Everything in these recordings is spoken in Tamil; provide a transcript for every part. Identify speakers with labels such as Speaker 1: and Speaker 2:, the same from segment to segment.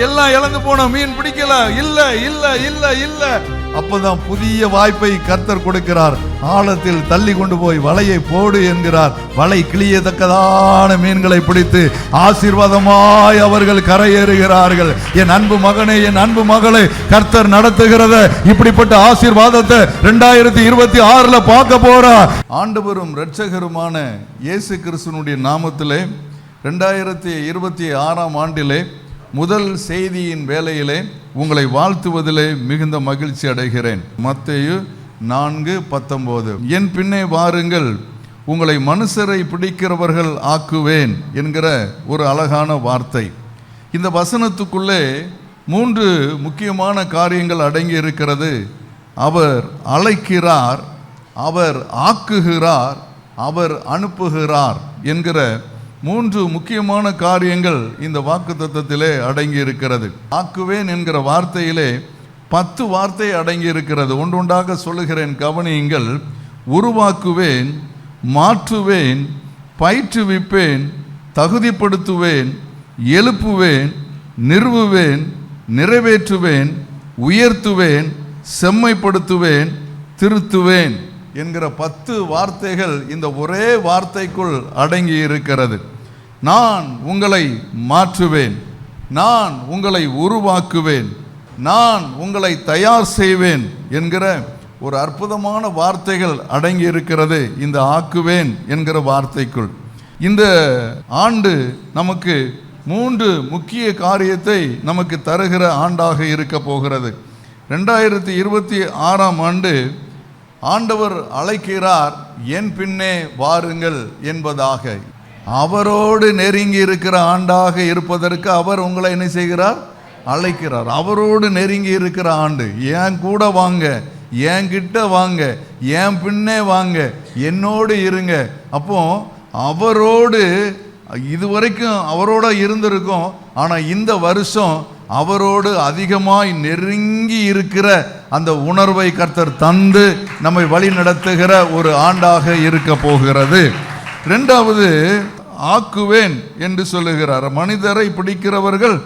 Speaker 1: எல்லாம் இழந்து போன, மீன் பிடிக்கல, இல்ல இல்ல இல்ல இல்ல. அப்பதான் புதிய வாய்ப்பை கர்த்தர் கொடுக்கிறார். ஆழத்தில் தள்ளி கொண்டு போய் வலையை போடு என்கிறார். வலை கிளியத்தக்கதான மீன்களை பிடித்து ஆசீர்வாதமாய் அவர்கள் கரையேறுகிறார்கள். என் அன்பு மகனே, என் அன்பு மகளே, கர்த்தர் நடத்துகிறத இப்படிப்பட்ட ஆசீர்வாதத்தை 2026 பார்க்க போறார். ஆண்டவரும் இரட்சகருமான இயேசு கிறிஸ்துவினுடைய நாமத்திலே 2026 ஆண்டிலே முதல் செய்தியின் வேளையிலே உங்களை வாழ்த்துவதிலே மிகுந்த மகிழ்ச்சி அடைகிறேன். மத்தேயு 4:19, என் பின்னே வாருங்கள், உங்களை மனுஷரை பிடிக்கிறவர்கள் ஆக்குவேன் என்கிற ஒரு அழகான வார்த்தை. இந்த வசனத்துக்குள்ளே 3 முக்கியமான காரியங்கள் அடங்கி இருக்கிறது. அவர் அழைக்கிறார், அவர் ஆக்குகிறார், அவர் அனுப்புகிறார் என்கிற 3 முக்கியமான காரியங்கள் இந்த வாக்குத்தத்தத்திலே அடங்கி இருக்கிறது. ஆக்குவேன் என்கிற வார்த்தையிலே 10 வார்த்தை அடங்கி இருக்கிறது. ஒன்றொன்றாக சொல்லுகிறேன், கவனியுங்கள். உருவாக்குவேன், மாற்றுவேன், பயிற்றுவிப்பேன், தகுதிப்படுத்துவேன், எழுப்புவேன், நிறுவுவேன், நிறைவேற்றுவேன், உயர்த்துவேன், செம்மைப்படுத்துவேன், திருத்துவேன் என்கிற 10 வார்த்தைகள் இந்த ஒரே வார்த்தைக்குள் அடங்கி இருக்கிறது. நான் உங்களை மாற்றுவேன், நான் உங்களை உருவாக்குவேன், நான் உங்களை தயார் செய்வேன் என்கிற ஒரு அற்புதமான வார்த்தைகள் அடங்கி இருக்கிறது இந்த ஆக்குவேன் என்கிற வார்த்தைக்குள். இந்த ஆண்டு நமக்கு 3 முக்கிய காரியத்தை நமக்கு தருகிற ஆண்டாக இருக்க போகிறது. 2026 ஆண்டு ஆண்டவர் அழைக்கிறார், என் பின்னே வாருங்கள் என்பதாக. அவரோடு நெருங்கி இருக்கிற ஆண்டாக இருப்பதற்கு அவர் உங்களை என்ன செய்கிறார்? அழைக்கிறார். அவரோடு நெருங்கி இருக்கிற ஆண்டு. என் கூட வாங்க, என்கிட்ட வாங்க, என் பின்னே வாங்க, என்னோடு இருங்க. அப்போ அவரோடு இதுவரைக்கும் அவரோட இருந்திருக்கும். ஆனால் இந்த வருஷம் அவரோடு அதிகமாய் நெருங்கி இருக்கிற அந்த உணர்வை கர்த்தர் தந்து நம்மை வழி நடத்துகிற ஒரு ஆண்டாக இருக்க போகிறது. 2வது, ஆக்குவேன் என்று சொல்லுகிறார். மனிதரை பிடிக்கிறவர்கள்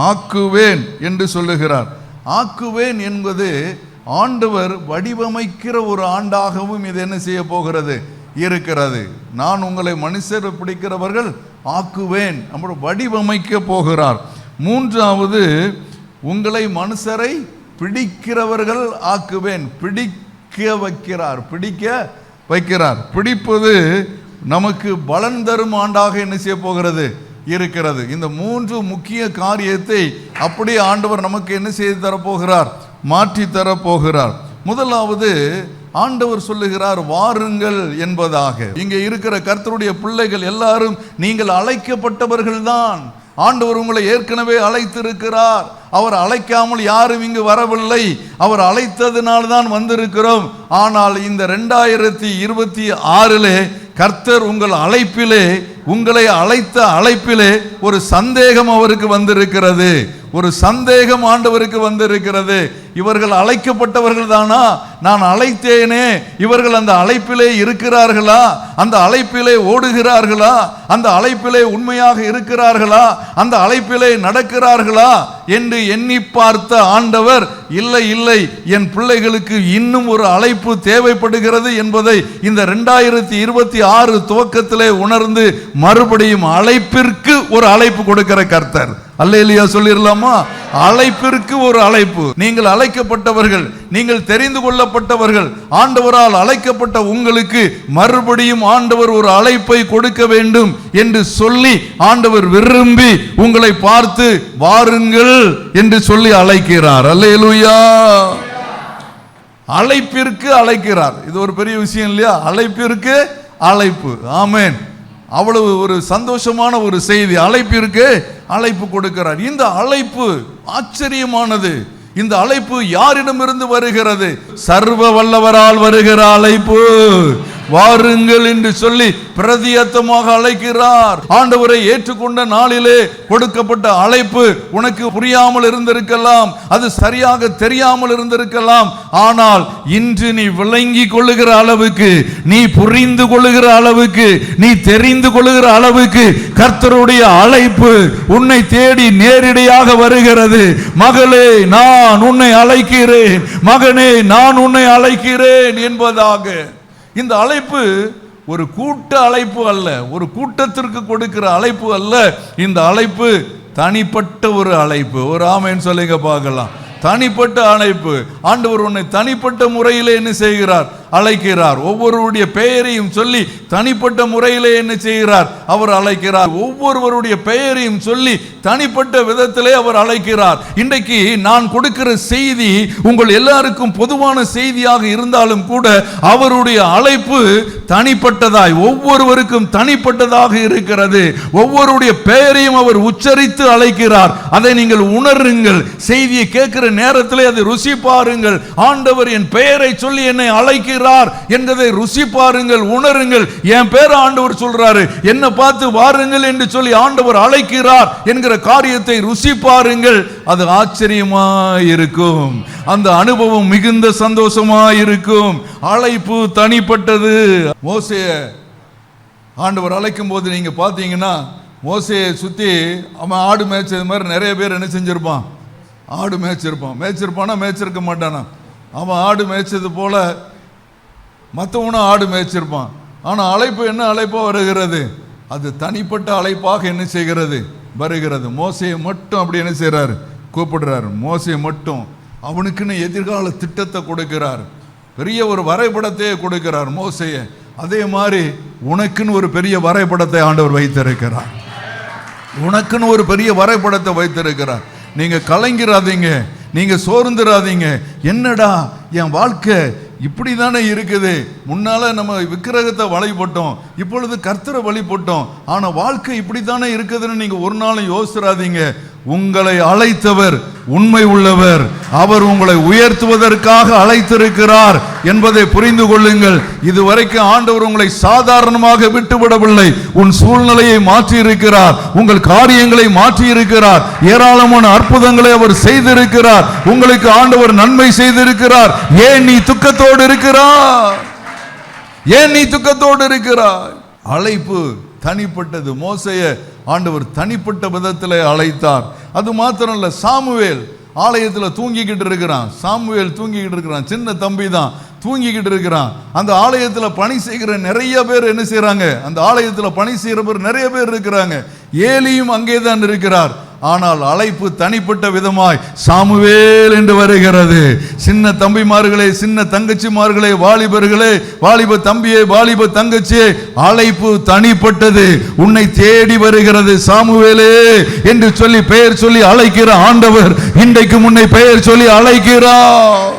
Speaker 1: ஆக்குவேன் என்று சொல்லுகிறார். ஆக்குவேன் என்பது ஆண்டவர் வடிவமைக்கிற ஒரு ஆண்டாகவும் இது என்ன செய்ய போகிறது? இருக்கிறது. நான் உங்களை மனுஷரை பிடிக்கிறவர்கள் ஆக்குவேன், நம்ம வடிவமைக்க போகிறார். 3வது, உங்களை மனுஷரை பிடிக்கிறவர்கள் ஆக்குவேன், பிடிக்க வைக்கிறார், பிடிக்க வைக்கிறார். பிடிப்பது நமக்கு பலன் தரும் ஆண்டாக என்ன செய்ய போகிறது? இருக்கிறது. இந்த 3 முக்கிய காரியத்தை அப்படியே ஆண்டவர் நமக்கு என்ன செய்து தரப்போகிறார்? மாற்றி தரப்போகிறார். முதலாவது, ஆண்டவர் சொல்லுகிறார் வாருங்கள் என்பதாக. இங்கே இருக்கிற கர்த்தருடைய பிள்ளைகள் எல்லாரும் நீங்கள் அழைக்கப்பட்டவர்கள் தான். ஆண்டவர் உங்களை ஏற்கனவே அழைத்திருக்கிறார். அவர் அழைக்காமல் யாரும் இங்கு வரவில்லை. அவர் அழைத்ததினால்தான் வந்திருக்கிறோம். ஆனால் இந்த 2026 கர்த்தர் உங்கள் அழைப்பிலே, உங்களை அழைத்த அழைப்பிலே ஒரு சந்தேகம் அவருக்கு வந்திருக்கிறது. ஒரு சந்தேகம் ஆண்டவருக்கு வந்திருக்கிறது. இவர்கள் அழைக்கப்பட்டவர்கள் தானா? நான் அழைத்தேனே, இவர்கள் அந்த அழைப்பிலே இருக்கிறார்களா? அந்த அழைப்பிலே ஓடுகிறார்களா? அந்த அழைப்பிலே உண்மையாக இருக்கிறார்களா? அந்த அழைப்பிலே நடக்கிறார்களா என்று எண்ணி பார்த்த ஆண்டவர், இல்லை இல்லை, என் பிள்ளைகளுக்கு இன்னும் ஒரு அழைப்பு தேவைப்படுகிறது என்பதை இந்த 2026 துவக்கத்திலே உணர்ந்து மறுபடியும் அழைப்பிற்கு ஒரு அழைப்பு கொடுக்கிற கர்த்தர். அல்லேலூயா சொல்லிடலாமா? அழைப்பிற்கு ஒரு அழைப்பு. நீங்கள் அழைக்கப்பட்டவர்கள், நீங்கள் தெரிந்து கொள்ளப்பட்டவர்கள். ஆண்டவரால் அழைக்கப்பட்ட உங்களுக்கு மறுபடியும் ஆண்டவர் ஒரு அழைப்பை கொடுக்க வேண்டும் என்று சொல்லி ஆண்டவர் விரும்பி உங்களை பார்த்து வாருங்கள் என்று சொல்லி அழைக்கிறார். அல்லேலூயா. அழைப்பிற்கு அழைக்கிறார். இது ஒரு பெரிய விஷயம் இல்லையா? அழைப்பிற்கு அழைப்பு. ஆமென். அவ்வளவு ஒரு சந்தோஷமான ஒரு செய்தி. அழைப்பிற்கு அழைப்பு கொடுக்கிறார். இந்த அழைப்பு ஆச்சரியமானது. இந்த அழைப்பு யாரிடமிருந்து வருகிறது? சர்வ வல்லவரால் வருகிற அழைப்பு. வாருங்கள் என்று சொல்லி பிரதியத்தமாக அழைக்கிறார். ஆண்டவரை ஏற்றுக்கொண்ட நாளிலே கொடுக்கப்பட்ட அழைப்பு உனக்கு புரியாமல் இருந்திருக்கலாம், அது சரியாக தெரியாமல் இருந்திருக்கலாம். ஆனால் இன்று நீ விளங்கி கொள்ளுகிற அளவுக்கு, நீ புரிந்து கொள்ளுகிற அளவுக்கு, நீ தெரிந்து கொள்ளுகிற அளவுக்கு கர்த்தருடைய அழைப்பு உன்னை தேடி நேரடியாக வருகிறது. மகளே, நான் உன்னை அழைக்கிறேன், மகனே, நான் உன்னை அழைக்கிறேன் என்பதாக. இந்த அழைப்பு ஒரு கூட்ட அழைப்பு அல்ல, ஒரு கூட்டத்திற்கு கொடுக்கிற அழைப்பு அல்ல. இந்த அழைப்பு தனிப்பட்ட ஒரு அழைப்பு. ஒரு ஆமென் சொல்லுங்க பார்க்கலாம். தனிப்பட்ட அழைப்பு. ஆண்டவர் உன்னை தனிப்பட்ட முறையிலே என்ன செய்கிறார்? அழைக்கிறார். ஒவ்வொருவருடைய பெயரையும் சொல்லி தனிப்பட்ட முறையிலே என்ன செய்கிறார்? அவர் அழைக்கிறார். ஒவ்வொருவருடைய பெயரையும் சொல்லி தனிப்பட்ட விதத்திலே அவர் அழைக்கிறார். இன்றைக்கு நான் கொடுக்கிற செய்தி உங்கள் எல்லாருக்கும் பொதுவான செய்தியாக இருந்தாலும் கூட அவருடைய அழைப்பு தனிப்பட்டதாய், ஒவ்வொருவருக்கும் தனிப்பட்டதாக இருக்கிறது. ஒவ்வொருடைய பெயரையும் அவர் உச்சரித்து அழைக்கிறார். அதை நீங்கள் உணருங்கள். செய்தியை கேட்கிற நேரத்திலே அதை ருசி பாருங்கள். ஆண்டவர் என் பெயரை சொல்லி என்னை அழைக்கிறார் என்பதை ருசி பாருங்கள், உணருங்கள். என் பேரை ஆண்டவர் சொல்றாரு, என்ன பார்த்து வாருங்கள் என்று சொல்லி ஆண்டவர் அழைக்கிறார் என்கிற காரியத்தை ருசி பாருங்கள். அது ஆச்சரியமாயிருக்கும். அந்த அனுபவம் மிகுந்த சந்தோஷமாயிருக்கும். அழைப்பு தனிப்பட்டது. மோசேயை ஆண்டவர் அழைக்கும் போது நீங்க பார்த்தீங்கன்னா, மோசேயை சுத்தி அவன் ஆடு மேய்ச்சது மாதிரி நிறைய பேர் என்ன செஞ்சிருப்பான்? ஆடு மேய்ச்சிருப்பானா மேய்ச்சிருக்க மாட்டானா? அவன் ஆடு மேய்ச்சது போல மற்றவனும் ஆடு மேய்ச்சிருப்பான். ஆனால் அழைப்பு என்ன அழைப்பா வருகிறது? அது தனிப்பட்ட அழைப்பாக என்ன செய்கிறது? வருகிறது. மோசையை மட்டும் அப்படி என்ன செய்கிறார்? கூப்பிடுறாரு. மோசையை மட்டும் அவனுக்குன்னு எதிர்கால திட்டத்தை கொடுக்கிறார். பெரிய ஒரு வரைபடத்தையே கொடுக்கிறார் மோசையை. அதே மாதிரி உனக்குன்னு ஒரு பெரிய வரைபடத்தை ஆண்டவர் வைத்திருக்கிறார். உனக்குன்னு ஒரு பெரிய வரைபடத்தை வைத்திருக்கிறார். நீங்க கலங்கிறாதீங்க, நீங்க சோர்ந்துராதீங்க. என்னடா என் வாழ்க்கை இப்படி தானே இருக்குது? முன்னால நம்ம விக்கிரகத்தை வழிபட்டோம், இப்பொழுது கர்த்தரை வழிபட்டோம், ஆனா வாழ்க்கை இப்படி தானே இருக்குதுன்னு நீங்க ஒரு நாளும் யோசிராதீங்க. உங்களை அழைத்தவர் உண்மை உள்ளவர். அவர் உங்களை உயர்த்துவதற்காக அழைத்திருக்கிறார் என்பதை புரிந்து கொள்ளுங்கள். இதுவரைக்கும் ஆண்டவர் உங்களை சாதாரணமாக விட்டுவிடவில்லை. உன் சூழ்நிலையை மாற்றி இருக்கிறார், உங்கள் காரியங்களை மாற்றி இருக்கிறார், ஏராளமான அற்புதங்களை அவர் செய்திருக்கிறார். உங்களுக்கு ஆண்டவர் நன்மை செய்திருக்கிறார். ஏன் நீ துக்கத்தோடு இருக்கிறாய்? ஏன் நீ துக்கத்தோடு இருக்கிறாய்? அழைப்பு தனிப்பட்டது. மோசேயை ஆண்டவர் தனிப்பட்ட விதத்தில் அழைத்தார். அது மாத்திரம் இல்ல, சாமுவேல் ஆலயத்தில் தூங்கிக்கிட்டு இருக்கிறான். சாமுவேல் தூங்கிக்கிட்டு இருக்கிறான், சின்ன தம்பி தான், தூங்கிக்கிட்டு இருக்கிறான். அந்த ஆலயத்தில் பணி செய்கிற நிறைய பேர் என்ன செய்யறாங்க? அந்த ஆலயத்தில் பணி செய்கிற பேர் நிறைய பேர் இருக்கிறாங்க. ஏலியும் அங்கே தான் இருக்கிறார். ஆனால் அழைப்பு தனிப்பட்ட விதமாய் சாமுவேல் என்று வருகிறது. சின்ன தம்பிமார்களே, சின்ன தங்கச்சிமார்களே, வாலிபர்களே, வாலிப தம்பியே, வாலிப தங்கச்சியே, அழைப்பு தனிப்பட்டது. உன்னை தேடி வருகிறது. சாமுவேலே என்று சொல்லி பெயர் சொல்லி அழைக்கிற ஆண்டவர் இன்றைக்கு உன்னை பெயர் சொல்லி அழைக்கிறார்.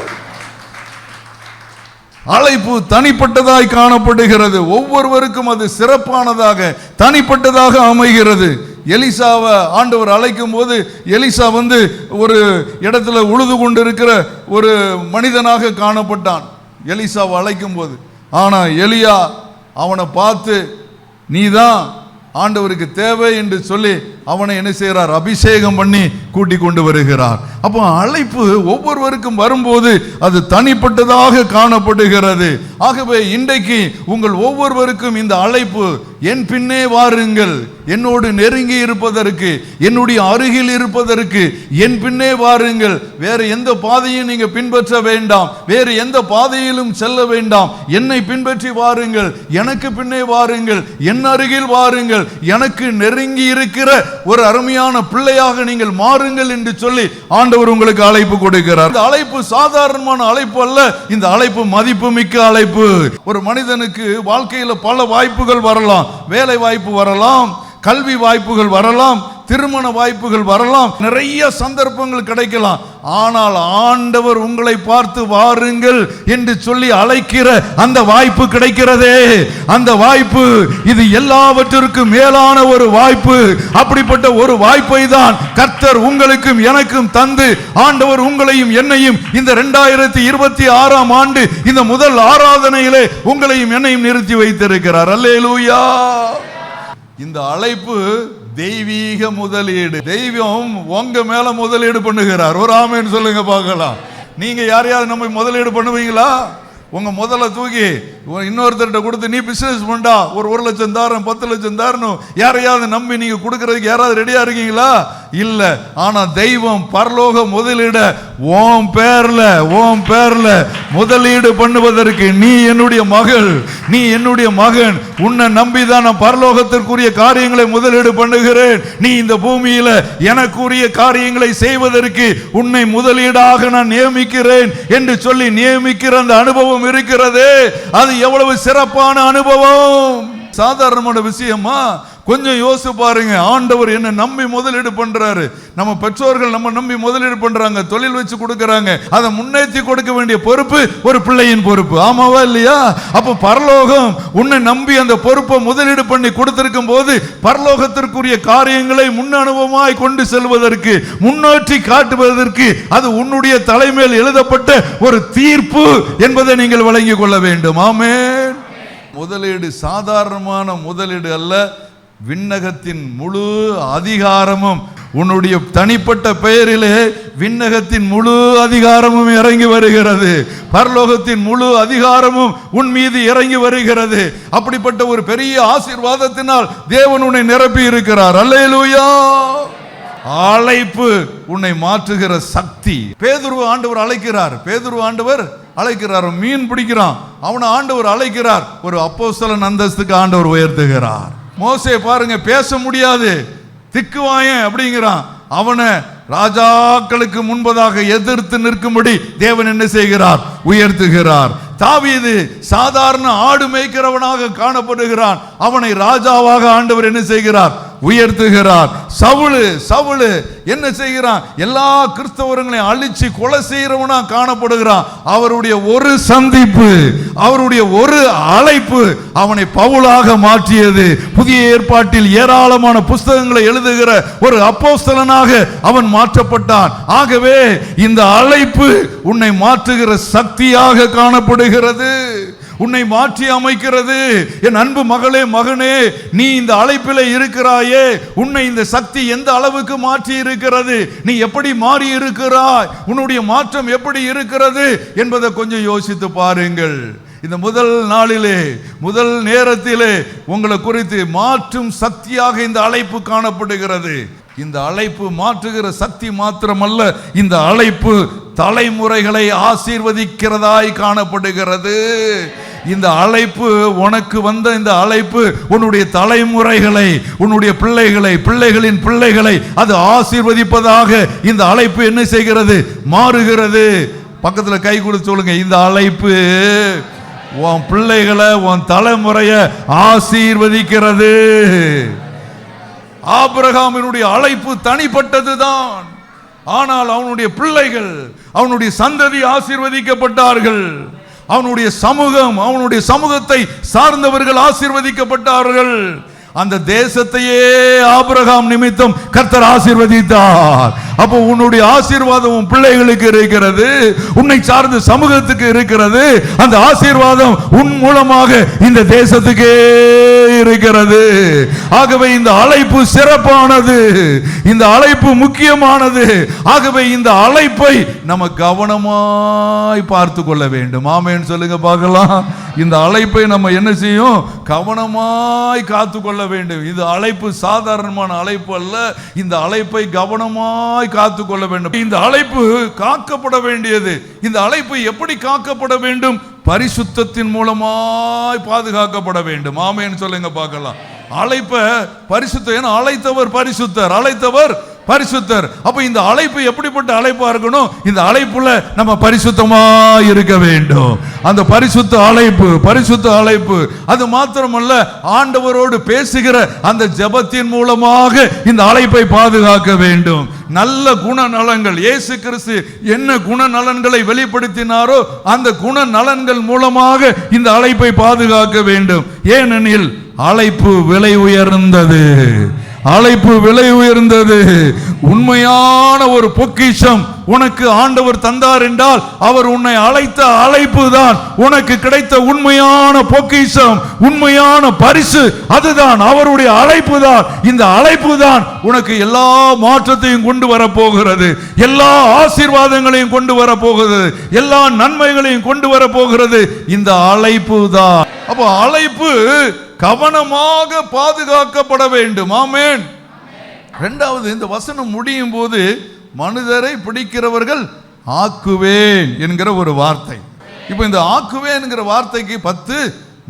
Speaker 1: அழைப்பு தனிப்பட்டதாய் காணப்படுகிறது. ஒவ்வொருவருக்கும் அது சிறப்பானதாக தனிப்பட்டதாக அமைகிறது. எலிசாவை ஆண்டவர் அழைக்கும் போது எலிசா ஒரு இடத்துல உழுது கொண்டு இருக்கிற ஒரு மனிதனாக காணப்பட்டான் எலிசாவை அழைக்கும் போது. ஆனா எலியா அவனை பார்த்து நீதான் ஆண்டவருக்கு தேவை என்று சொல்லி அவனை என்ன செய்கிறார்? அபிஷேகம் பண்ணி கூட்டி கொண்டு வருகிறார். அப்போ அழைப்பு ஒவ்வொருவருக்கும் வரும்போது அது தனிப்பட்டதாக காணப்படுகிறது. ஆகவே இன்றைக்கு உங்கள் ஒவ்வொருவருக்கும் இந்த அழைப்பு, என் பின்னே வாருங்கள், என்னோடு நெருங்கி இருப்பதற்கு, என்னுடைய அருகில் இருப்பதற்கு என் பின்னே வாருங்கள். வேறு எந்த பாதையும் நீங்க பின்பற்ற வேண்டாம், வேறு எந்த பாதையிலும் செல்ல வேண்டாம். என்னை பின்பற்றி வாருங்கள், எனக்கு பின்னே வாருங்கள், என் அருகில் வாருங்கள், எனக்கு நெருங்கி இருக்கிற ஒரு அருமையான பிள்ளையாக நீங்கள் மாறுங்கள் என்று சொல்லி ஆண்டவர் உங்களுக்கு அழைப்பு கொடுக்கிறார். இந்த அழைப்பு சாதாரணமான அழைப்பு அல்ல. இந்த அழைப்பு மதிப்பு மிக்க அழைப்பு. ஒரு மனிதனுக்கு வாழ்க்கையில பல வாய்ப்புகள் வரலாம். வேலை வாய்ப்பு வரலாம், கல்வி வாய்ப்புகள் வரலாம், திருமண வாய்ப்புகள் வரலாம், நிறைய சந்தர்ப்பங்கள் கிடைக்கலாம். ஆனால் ஆண்டவர் உங்களை பார்த்து வாருங்கள் என்று சொல்லி அழைக்கிற அந்த வாய்ப்பு கிடைக்கிறதே, அந்த வாய்ப்பு இது எல்லாவற்றிற்கும் மேலான ஒரு வாய்ப்பு. அப்படிப்பட்ட ஒரு வாய்ப்பை தான் கர்த்தர் உங்களுக்கும் எனக்கும் தந்து ஆண்டவர் உங்களையும் என்னையும் இந்த 2026ஆம் ஆண்டு இந்த முதல் ஆராதனையிலே உங்களையும் என்னையும் நிறுத்தி வைத்திருக்கிறார். அல்லேலூயா. இந்த அழைப்பு தெய்வீக முதலீடு. தெய்வம் உங்க மேல முதலீடு பண்ணுகிறார். ஒரு ஆமென் சொல்லுங்க பார்க்கலாம். நீங்க யாரையாவது நம்ம முதலீடு பண்ணுவீங்களா? உங்க முதல்ல தூக்கி இன்னொருத்தர்கிட்ட கொடுத்து நீ பிசினஸ் பண்ணா ஒரு 1 லட்சம் தாரம் 10 லட்சம் தாரணும் யாரையாவது நம்பி நீங்க கொடுக்கறதுக்கு யாராவது ரெடியா இருக்கீங்களா? இல்ல. ஆனா தெய்வம் பரலோக முதலீட உன் பேர்ல முதலீடு பண்ணுவதற்கு நீ என்னுடைய மகள், நீ என்னுடைய மகன், உன்னை நம்பிதான் நான் பரலோகத்திற்குரிய காரியங்களை முதலீடு பண்ணுகிறேன். நீ இந்த பூமியில எனக்குரிய காரியங்களை செய்வதற்கு உன்னை முதலீடாக நான் நியமிக்கிறேன் என்று சொல்லி நியமிக்கிற அந்த அனுபவம் இருக்கிறதே, அது எவ்வளவு சிறப்பான அனுபவம். சாதாரணமான விஷயமா? கொஞ்சம் யோசிச்சு பாருங்க. ஆண்டவர் என்ன நம்பி முதலீடு பண்றாரு. நம்ம பெற்றோர்கள் நம்ம நம்பி முதலீடு பண்றாங்க, தொழில் வச்சு கொடுக்கறாங்க. அதை முன்னேற்றி கொடுக்க வேண்டிய பொறுப்பு ஒரு பிள்ளையின் பொறுப்பு. ஆமாவா இல்லையா? அப்ப பரலோகம் உன்னை நம்பி அந்த பொறுப்பை முதலீடு பண்ணி கொடுத்திருக்கும் போது பரலோகத்திற்குரிய காரியங்களை முன் அனுபவமாய் கொண்டு செல்வதற்கு, முன்னேற்றி காட்டுவதற்கு அது உன்னுடைய தலைமையில் எழுதப்பட்ட ஒரு தீர்ப்பு என்பதை நீங்கள் விளங்கிக் கொள்ள வேண்டும். ஆமென். முதலீடு சாதாரணமான முதலீடு அல்ல. விண்ணகத்தின் முழு அதிகாரமும் உன்னுடைய தனிப்பட்ட பெயரிலே விண்ணகத்தின் முழு அதிகாரமும் இறங்கி வருகிறது. பரலோகத்தின் முழு அதிகாரமும் உன் மீது இறங்கி வருகிறது. அப்படிப்பட்ட ஒரு பெரிய ஆசீர்வாதத்தினால் தேவன் உன்னை நிரப்பி இருக்கிறார். அல்லேலூயா. அழைப்பு உன்னை மாற்றுகிற சக்தி. பேதுருவை ஆண்டவர் அழைக்கிறார். மீன் பிடிக்கிறான், அவனை ஆண்டவர் அழைக்கிறார். ஒரு அப்போஸ்தலன் அந்தஸ்துக்கு ஆண்டவர் உயர்த்துகிறார். மோசே பாருங்க, பேச முடியாது, திக்குவாயன் அப்படிங்கிறான். அவனை ராஜாக்களுக்கு முன்பதாக எதிர்த்து நிற்கும்படி தேவன் என்ன செய்கிறார்? உயர்த்துகிறார். தாவீது சாதாரண ஆடு மேய்க்கிறவனாக காணப்படுகிறான். அவனை ராஜாவாக ஆண்டவர் என்ன செய்கிறார்? உயர்த்துகிறார். சவுலு என்ன செய்கிறான்? எல்லா கிறிஸ்தவர்களையும் அழிச்சு கொலை செய்கிறவனா காணப்படுகிறான். அவருடைய ஒரு சந்திப்பு, அவருடைய ஒரு அழைப்பு அவனை பவுலாக மாற்றியது. புதிய ஏற்பாட்டில் ஏராளமான புஸ்தகங்களை எழுதுகிற ஒரு அப்போஸ்தலனாக அவன் மாற்றப்பட்டான். ஆகவே இந்த அழைப்பு உன்னை மாற்றுகிற சக்தியாக காணப்படுகிறது, உன்னை மாற்றி அமைக்கிறது. என் அன்பு மகளே, மகனே, நீ இந்த அழைப்பிலே இருக்கிறாயே, உன்னை இந்த சக்தி எந்த அளவுக்கு மாற்றி இருக்கிறது, நீ எப்படி மாறி இருக்கிறாய், உன்னுடைய மாற்றம் எப்படி இருக்கிறது என்பதை கொஞ்சம் யோசித்து பாருங்கள். இந்த முதல் நாளிலே, முதல் நேரத்திலே உங்களை குறித்து மாற்றும் சக்தியாக இந்த அழைப்பு காணப்படுகிறது. இந்த அழைப்பு மாற்றுகிற சக்தி மாத்திரமல்ல, இந்த அழைப்பு தலைமுறைகளை ஆசீர்வதிக்கிறதாய் காணப்படுகிறது. இந்த அழைப்பு, உனக்கு வந்த இந்த அழைப்பு உன்னுடைய தலைமுறைகளை, உன்னுடைய பிள்ளைகளை, பிள்ளைகளின் பிள்ளைகளை அது ஆசீர்வதிப்பதாக இந்த அழைப்பு என்ன செய்கிறது? மாறுகிறது. பக்கத்தில் கை கொடுத்து சொல்லுங்க, இந்த அழைப்பு உன் பிள்ளைகளை, உன் தலைமுறையை ஆசீர்வதிக்கிறது. ஆபிரகாமினுடைய அழைப்பு தனிப்பட்டதுதான். ஆனால் அவனுடைய பிள்ளைகள், அவனுடைய சந்ததி ஆசீர்வதிக்கப்பட்டார்கள். அவனுடைய சமூகம், அவனுடைய சமூகத்தை சார்ந்தவர்கள் ஆசீர்வதிக்கப்பட்டார்கள். அந்த தேசத்தையே ஆபிரகாம் நிமித்தம் கர்த்தர் ஆசீர்வதித்தார். அப்போ உன்னுடைய ஆசீர்வாதம் உன் பிள்ளைகளுக்கு இருக்கிறது, உன்னை சார்ந்த சமூகத்துக்கு இருக்கிறது. அந்த ஆசீர்வாதம் உன் மூலமாக இந்த தேசத்துக்கே இருக்கிறது. ஆகவே இந்த அழைப்பு சிறப்பானது, இந்த அழைப்பு முக்கியமானது. ஆகவே இந்த அழைப்பை நம்ம கவனமாய் பார்த்து கொள்ள வேண்டும். ஆமென் சொல்லுங்க பார்க்கலாம். இந்த அழைப்பை நம்ம என்ன செய்யும்? கவனமாய் காத்து கொள்ள வேண்டும். இது அழைப்பு சாதாரணமான அழைப்பு அல்ல. இந்த அழைப்பை கவனமாய் காத்து கொள்ள வேண்டும். இந்த அழைப்பு காக்கப்பட வேண்டியது. இந்த அழைப்பு எப்படி காக்கப்பட வேண்டும்? பரிசுத்தத்தின் மூலமாய் பாதுகாக்கப்பட வேண்டும். ஆமென் சொல்லுங்க பார்க்கலாம். அழைப்ப பரிசுத்தம், அழைத்தவர் பரிசுத்தர், அழைத்தவர் பரிசுத்தர். அப்ப இந்த அழைப்பு எப்படிப்பட்ட அழைப்பா இருக்கணும்? இந்த அழைப்புல நம்ம பரிசுத்தமா இருக்க வேண்டும். அந்த பரிசுத்த அழைப்பு அது மாத்திரமல்ல, ஆண்டவரோடு பேசுகிற அந்த ஜெபத்தின் மூலமாக இந்த அழைப்பை பாதுகாக்க வேண்டும். நல்ல குணநலன்கள், இயேசு கிறிஸ்து என்ன குணநலன்களை வெளிப்படுத்தினாரோ அந்த குணநலன்கள் மூலமாக இந்த அழைப்பை பாதுகாக்க வேண்டும். ஏனெனில் அழைப்பு விலை உயர்ந்தது. உண்மையான ஒரு பொக்கிஷம் உனக்கு ஆண்டவர் தந்தார் என்றால் அவர் உன்னை அழைத்த அழைப்பு தான் உனக்கு கிடைத்த உண்மையான பொக்கிஷம், உண்மையான பரிசு. அதுதான் அவருடைய அழைப்பு தான். இந்த அழைப்பு தான் உனக்கு எல்லா மாற்றத்தையும் கொண்டு வரப்போகிறது, எல்லா ஆசீர்வாதங்களையும் கொண்டு வரப்போகிறது, எல்லா நன்மைகளையும் கொண்டு வரப்போகிறது. இந்த அழைப்பு தான். அப்போ அழைப்பு கவனமாக பாதுகாக்கப்பட வேண்டும். ஆமென். இரண்டாவது, இந்த வசனம் முடியும் போது மனிதரை பிடிக்கிறவர்கள் ஆக்குவேன் என்கிற ஒரு வார்த்தை. இப்போ இந்த ஆக்குவேன் என்கிற வார்த்தைக்கு 10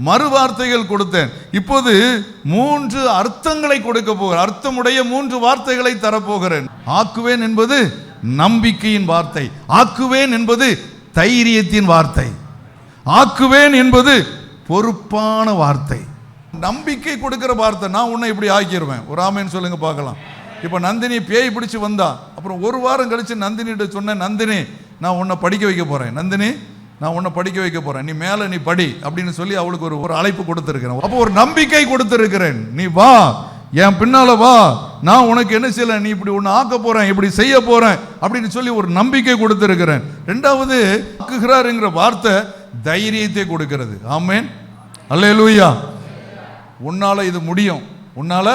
Speaker 1: மறு வார்த்தைகள் கொடுத்தேன். இப்போது 3 அர்த்தங்களை கொடுக்க போகிறேன். அர்த்தமுடைய 3 வார்த்தைகளை தரப்போகிறேன். ஆக்குவேன் என்பது நம்பிக்கையின் வார்த்தை, ஆக்குவேன் என்பது தைரியத்தின் வார்த்தை, ஆக்குவேன் என்பது பொறுப்பான வார்த்தை, நம்பிக்கை கொடுக்கிற வார்த்தை. நான் உன்னை இப்படி ஆக்கிடுவேன். ஒரு ஆமேன்னு சொல்லுங்க பார்க்கலாம். இப்போ நந்தினி பேய் பிடிச்சு வந்தா, அப்புறம் ஒரு வாரம் கழிச்சு நந்தினிகிட்ட சொன்னேன், நந்தினி நான் உன்னை படிக்க வைக்க போறேன், நந்தினி நான் உன்னை படிக்க வைக்க போறேன், நீ மேலே நீ படி அப்படின்னு சொல்லி அவளுக்கு ஒரு அழைப்பு கொடுத்துருக்கிறேன். அப்போ ஒரு நம்பிக்கை கொடுத்துருக்கிறேன். நீ வா, என் பின்னால வா, நான் உனக்கு என்ன செய்யல, நீ இப்படி ஒன்று ஆக்க போறேன், இப்படி செய்ய போறேன் அப்படின்னு சொல்லி ஒரு நம்பிக்கை கொடுத்துருக்கிறேன். ரெண்டாவது, ஆக்குகிறாருங்கிற வார்த்தை தைரியத்தை கொடுக்கிறது. ஆமென், அல்லேலூயா. உன்னால இது முடியும், உன்னால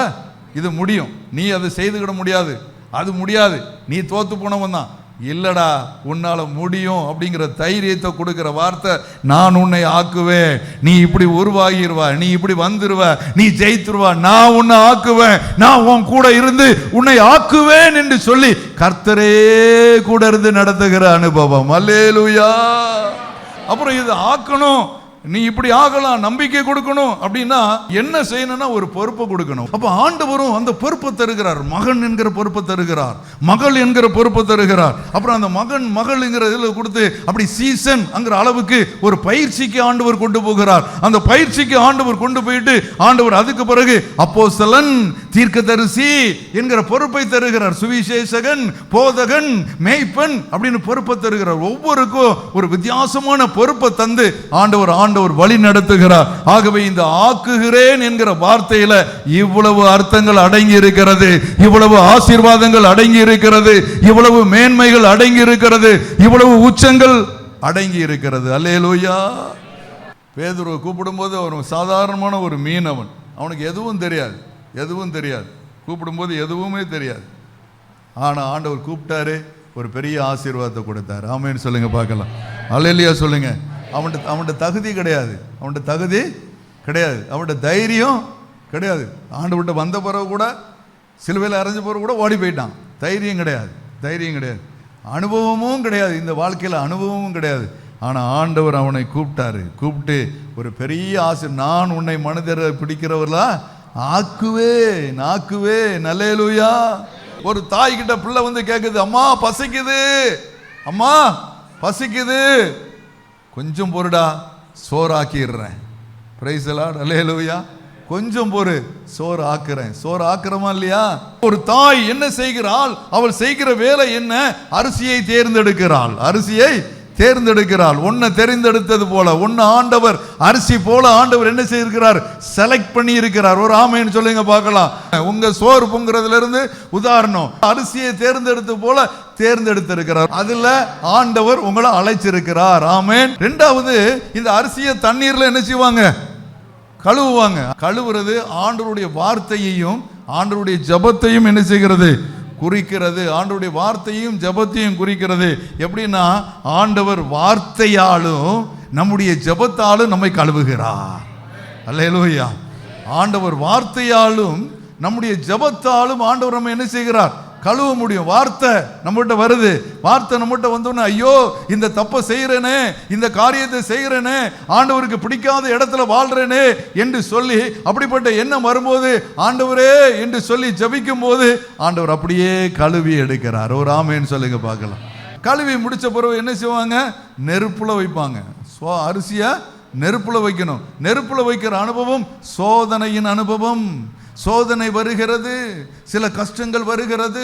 Speaker 1: இது முடியும், நீ அதை செய்துக்கிட முடியாது, அது முடியாது, நீ தோத்து போனவன் தான். இல்லடா, உன்னால முடியும் அப்படிங்கிற தைரியத்தை கொடுக்கிற வார்த்தை, நான் உன்னை ஆக்குவேன், நீ இப்படி உருவாகிடுவா, நீ இப்படி வந்துருவ, நீ ஜெயித்துருவா, நான் உன்னை ஆக்குவேன், நான் உன் கூட இருந்து உன்னை ஆக்குவேன் என்று சொல்லி கர்த்தரே கூட இருந்து நடத்துகிற அனுபவம். அல்லேலூயா. அப்புறம் இது ஆக்கணும், நீ இப்படி ஆகலாம், நம்பிக்கை கொடுக்கணும் அப்படின்னா என்ன செய்யணும்னா ஒரு பொறுப்பை கொடுக்கணும். அப்ப ஆண்டவரும் அந்த பொறுப்பை தருகிறார். மகன் என்கிற பொறுப்பை தருகிறார், மகள் என்கிற பொறுப்பை தருகிறார். அப்புறம் அந்த மகன் மகள்ங்கிற இதில் கொடுத்து அப்படி சீசன் அங்கிற அளவுக்கு ஒரு பயிற்சிக்கு ஆண்டவர் கொண்டு போகிறார். அந்த பயிற்சிக்கு ஆண்டவர் கொண்டு போயிட்டு ஆண்டவர் அதுக்கு பிறகு அப்போஸ்தலன், தீர்க்கதரிசி என்கிற பொறுப்பை தருகிறார். சுவிசேஷகன், போதகன், மேய்ப்பன் அப்படின்னு பொறுப்பை தருகிறார். ஒவ்வொருக்கும் ஒரு வித்தியாசமான பொறுப்பை தந்து ஆண்டவர் வழி நடத்துகிறார். ஆகவே இந்த ஆக்குகிறேன் என்கிற வார்த்தையில இவ்வளவு அர்த்தங்கள் அடங்கி இருக்கிறது, இவ்வளவு ஆசீர்வாதங்கள் அடங்கி இருக்கிறது, இவ்வளவு மேன்மைகள் அடங்கி இருக்கிறது, இவ்வளவு உச்சங்கள் அடங்கி இருக்கிறது. அல்லேலூயா. பேதுருவை கூப்பிடும்போது அவன் சாதாரணமான ஒரு மீனவன், அவனுக்கு எதுவும் தெரியாது, கூப்பிடும்போது எதுவுமே தெரியாது. ஆனா ஆண்டவர் கூப்பிட்டாரு, ஒரு பெரிய ஆசீர்வாதத்தை கொடுத்தாரு. ஆமென் சொல்லுங்க பார்க்கலாம். அல்லேலூயா சொல்லுங்க. அவன்கிட்ட தகுதி கிடையாது, அவன்கிட்ட தைரியம் கிடையாது. ஆண்டவர்கிட்ட வந்த பிறகு கூட, சிலுவையில் அரைஞ்ச பிறகு கூட ஓடி போயிட்டான். தைரியம் கிடையாது, அனுபவமும் கிடையாது, இந்த வாழ்க்கையில் அனுபவமும் கிடையாது. ஆனால் ஆண்டவர் அவனை கூப்பிட்டு ஒரு பெரிய ஆசை, நான் உன்னை மனிதரை பிடிக்கிறவர்களா ஆக்குவேன். அல்லேலூயா. ஒரு தாய் கிட்ட பிள்ளை வந்து கேட்குது, அம்மா பசிக்குது, கொஞ்சம் பொறுடா, சோறு ஆக்கிடுறேன். Praise the Lord. அல்லேலூயா. கொஞ்சம் பொறு, சோறு ஆக்குறமா இல்லையா? ஒரு தாய் என்ன செய்கிறாள்? அவள் செய்கிற வேலை என்ன? அரிசியை தேர்ந்தெடுக்கிறாள். ஒன்ன தெரிந்தெடுத்தது போல, ஒன்னு ஆண்டவர் அரிசி போல ஆண்டவர் என்ன செய்திருக்கிறார்? செலக்ட் பண்ணி இருக்கிறார். ஒரு ஆமைன்னு சொல்லுங்க பார்க்கலாம். உங்க சோறு பொங்குறதுல இருந்து உதாரணம், அரிசியை தேர்ந்தெடுத்து போல தேர்ந்தெடுத்திருக்கிறார். அதுல ஆண்டவர் உங்களை அழைச்சிருக்கிறார். ஆமென். ரெண்டாவது, இந்த அரிசியை தண்ணீர்ல என்ன செய்வாங்க? கழுவுறது ஆண்டவருடைய வார்த்தையையும் ஆண்டவருடைய ஜெபத்தையும் என்ன செய்கிறது? குறிக்கிறது. ஆண்டவருடைய வார்த்தையும் ஜெபத்தையும் குறிக்கிறது. எப்படின்னா, ஆண்டவர் வார்த்தையாலும் நம்முடைய ஜெபத்தாலும் நம்மை கழுவுகிறார். அல்லேலூயா. ஆண்டவர் வார்த்தையாலும் நம்முடைய ஜெபத்தாலும் ஆண்டவர் நம்ம என்ன செய்கிறார்? கழுவ முடியும். வார்த்தை நம்மகிட்ட வருது. வார்த்தை நம்மகிட்ட வந்தோன்னே, ஐயோ இந்த தப்பை செய்கிறேனே, இந்த காரியத்தை செய்கிறேனே, ஆண்டவருக்கு பிடிக்காத இடத்துல வாழ்றேனே என்று சொல்லி அப்படிப்பட்ட எண்ணம் வரும்போது ஆண்டவரே என்று சொல்லி ஜெபிக்கும் போது ஆண்டவர் அப்படியே கழுவி எடுக்கிறார். ஒரு ஆமேன்னு சொல்லுங்க பார்க்கலாம். கழுவி முடிச்ச பிறகு என்ன செய்வாங்க? நெருப்புல வைப்பாங்க. அரிசியை நெருப்புல வைக்கணும். நெருப்புல வைக்கிற அனுபவம் சோதனையின் அனுபவம். சோதனை வருகிறது, சில கஷ்டங்கள் வருகிறது,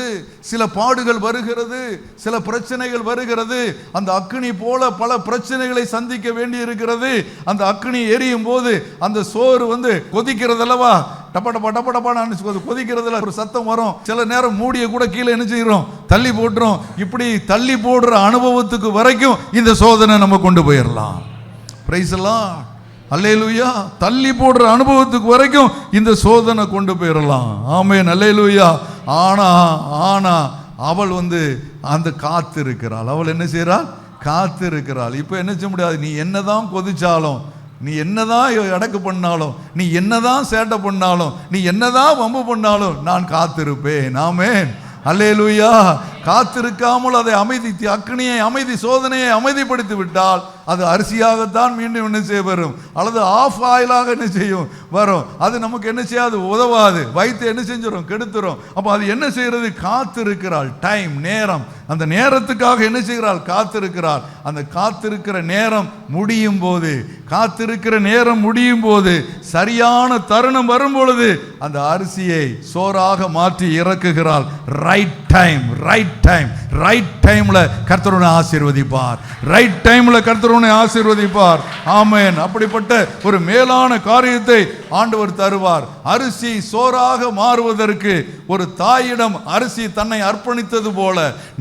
Speaker 1: சில பாடுகள் வருகிறது, சில பிரச்சனைகள் வருகிறது. அந்த அக்கினி போல பல பிரச்சனைகளை சந்திக்க வேண்டி இருக்கிறது. அந்த அக்கினி எரியும் போது அந்த சோறு கொதிக்கிறது அல்லவா, டப்ப டப்பா டப்ப டப்பான்னு கொதிக்கிறதுல ஒரு சத்தம் வரும். சில நேரம் மூடிய கூட கீழே என்ன செய்கிறோம்? தள்ளி போட்டுரும். இப்படி தள்ளி போடுற அனுபவத்துக்கு வரைக்கும் இந்த சோதனை நம்ம கொண்டு போயிடலாம். பிரைஸ் எல்லாம் அல்லேலூயா. தள்ளி போடுற அனுபவத்துக்கு வரைக்கும் இந்த சோதனை கொண்டு போயிடலாம். ஆமென் அல்லேலூயா. ஆனா அவள் அந்த காத்து இருக்கிறாள். அவள் என்ன செய்யறாள்? காத்து இருக்கிறாள். இப்போ என்ன செய்ய முடியாது? நீ என்னதான் கொதிச்சாலும், நீ என்னதான் அடக்கு பண்ணாலும், நீ என்னதான் சேட்டை பண்ணாலும், நீ என்னதான் வம்பு பண்ணாலும் நான் காத்திருப்பேன். ஆமென் அல்லேலூயா. காத்திருக்காமல் அதை அக்கினியை அமைதி சோதனையை அமைதிப்படுத்தி விட்டால் அது அரிசியாகத்தான் மீண்டும் என்ன செய்ய வரும், அல்லது ஆஃப் ஆயிலாக என்ன செய்யும் வரும். அது நமக்கு என்ன செய்யாது? உதவாது. வைத்து என்ன செஞ்சிடும்? கெடுத்துரும். அப்போ அது என்ன செய்யறது? காத்திருக்கிறாள். டைம், நேரம். அந்த நேரத்துக்காக என்ன செய்கிறாள்? காத்திருக்கிறாள். அந்த காத்திருக்கிற நேரம் முடியும் போது, காத்திருக்கிற நேரம் முடியும் போது, சரியான தருணம் வரும் பொழுது அந்த அரிசியை சோறாக மாற்றி இறக்குகிறாள். Right time, right time, right டைம்ல கர்த்தர் ஆசீர்வதிப்பார். ரைட் டைம்ல கர்த்தர் ஆசீர்வதிப்பார். ஆமென். அப்படிப்பட்ட ஒரு மேலான காரியத்தை ஆண்டவர் தருவார். அரிசி சோறாக மாறுவதற்கு ஒரு தாயிடம் அரிசி தன்னை அர்ப்பணித்தது போல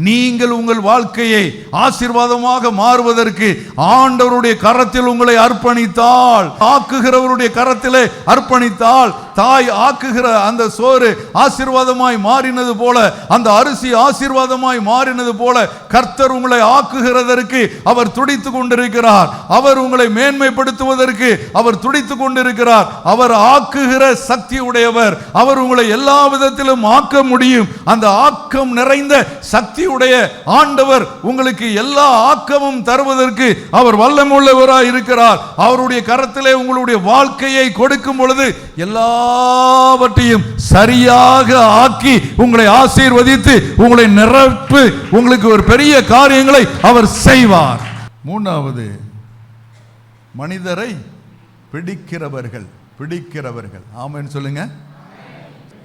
Speaker 1: நீங்கள் உங்கள் வாழ்க்கையை ஆசீர்வாதமாக மாறுவதற்கு ஆண்டவருடைய கரத்தில் உங்களை அர்ப்பணித்தால், ஆக்குகிறவருடைய கரத்திலே அர்ப்பணித்தால், தாய் ஆக்குகிற அந்த சோறு ஆசீர்வாதமாய் மாறினது போல, அந்த அரிசி ஆசீர்வாதமாய் மாறினது போல கர்த்தர் உங்களை ஆக்குகிறதற்கு அவர் துடித்துக் கொண்டிருக்கிறார். அவர் உங்களை மேன்மைப்படுத்துவதற்கு அவர் துடித்துக் கொண்டிருக்கிறார். அவர் ஆக்குகிற சக்தி உடையவர். அவர் உங்களை எல்லா விதத்திலும் ஆக்க முடியும். அந்த ஆக்கம் நிறைந்த சக்தி உடைய ஆண்டவர் உங்களுக்கு எல்லா ஆக்கமும் தருவதற்கு அவர் வல்லமையுள்ளவராய் இருக்கிறார். அவருடைய கரத்திலே உங்களுடைய வாழ்க்கையை கொடுக்கும் பொழுது எல்லாவற்றையும் சரியாக ஆக்கி உங்களை ஆசீர்வதித்து உங்களை நிரப்பி உங்களுக்கு ஒரு பெரிய காரியங்களை அவர் செய்வார். மூன்றாவது, மனிதரை பிடிக்கிறவர்கள். ஆமென் சொல்லுங்க.